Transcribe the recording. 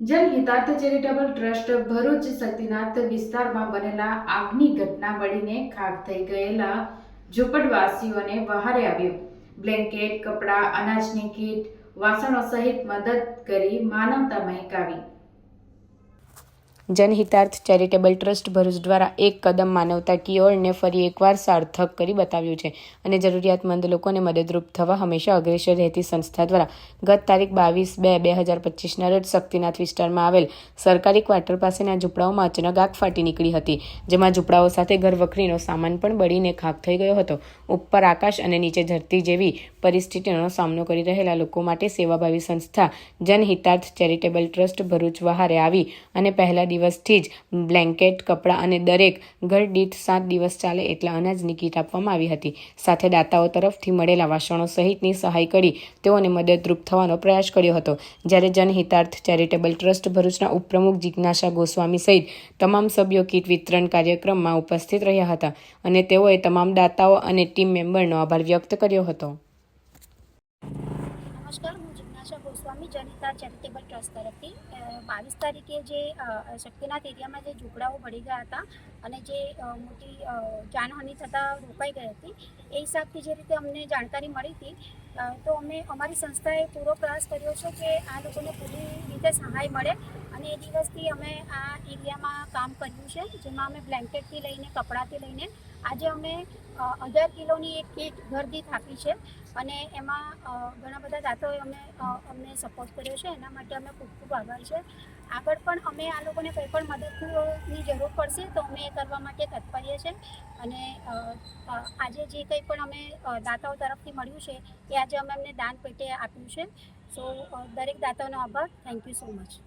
જનહિતાર્થ charitable trust Bharuch Shaktinath વિસ્તારમાં બનેલા આગની ઘટના બળીને ખાખ થઈ ગયેલા ઝૂંપડવાસીઓને વહારે આવ્યું. બ્લેન્કેટ, કપડાં, અનાજની કીટ, વાસણો સહિત મદદ કરી માનવતા મહેકાવી. જનહિતાર્થ ચેરિટેબલ ટ્રસ્ટ ભરૂચ દ્વારા એક કદમ માનવતા કિઓળને ફરી એકવાર સાર્થક કરી બતાવ્યું છે અને જરૂરિયાતમંદ લોકોને મદદરૂપ થવા હંમેશા અગ્રેસર રહેતી સંસ્થા દ્વારા ગત તારીખ 22/2/2025ના રોજ શક્તિનાથ વિસ્તારમાં આવેલ સરકારી ક્વાર્ટર પાસેના ઝૂંપડાઓમાં અચાનક આગ ફાટી નીકળી હતી, જેમાં ઝૂંપડાઓ સાથે ઘરવખરીનો સામાન પણ બળીને ખાખ થઈ ગયો હતો. ઉપર આકાશ અને નીચે ધરતી જેવી પરિસ્થિતિનો સામનો કરી રહેલા લોકો માટે સેવાભાવી સંસ્થા જનહિતાર્થ ચેરિટેબલ ટ્રસ્ટ ભરૂચ વહારે આવી અને પહેલા દિવસથી જ બ્લેન્કેટ, કપડાં અને દરેક ઘર દીઠ 7 દિવસ ચાલે એટલા અનાજની કીટ આપવામાં આવી હતી. સાથે દાતાઓ તરફથી મળેલા વાસણો સહિતની સહાય કરી તેઓને મદદરૂપ થવાનો પ્રયાસ કર્યો હતો. જ્યારે જનહિતાર્થ ચેરિટેબલ ટ્રસ્ટ ભરૂચના ઉપપ્રમુખ જિજ્ઞાસા ગોસ્વામી સહિત તમામ સભ્યો કીટ વિતરણ કાર્યક્રમમાં ઉપસ્થિત રહ્યા હતા અને તેઓએ તમામ દાતાઓ અને ટીમ મેમ્બરનો આભાર વ્યક્ત કર્યો હતો. નમસ્કાર, હું જિજ્ઞાસા ગોસ્વામી જનહિતાર્થ ચેરિટેબલ ટ્રસ્ટ તરફથી 22 તારીખે જે શક્તિનાથ એરિયામાં જે ઝૂંપડાઓ બળી ગયા હતા અને જે મોટી જાનહાનિ થતાં રોકાઈ ગઈ હતી, એ હિસાબથી જે રીતે અમને જાણકારી મળી હતી તો અમે અમારી સંસ્થાએ પૂરો પ્રયાસ કર્યો છે કે આ લોકોને પૂરી રીતે સહાય મળે અને એ દિવસથી અમે આ એરિયામાં કામ કર્યું છે, જેમાં અમે બ્લેન્કેટથી લઈને કપડાંથી લઈને આજે અમે 1000 કિલોની એક કીટ ઘર દીઠ આપી છે અને એમાં ઘણા બધા દાતાઓએ અમને સપોર્ટ કર્યો છે. એના માટે અમે ખૂબ ખૂબ આભાર છે. આગળ પણ અમે આ લોકોને કંઈ પણ મદદની જરૂર પડશે તો અમે એ કરવા માટે તત્પર્ય છે અને આજે જે કંઈ પણ અમે દાતાઓ તરફથી મળ્યું છે એ આજે અમે એમને દાન પેટે આપ્યું છે. સો દરેક દાતાઓનો આભાર. Thank you so much.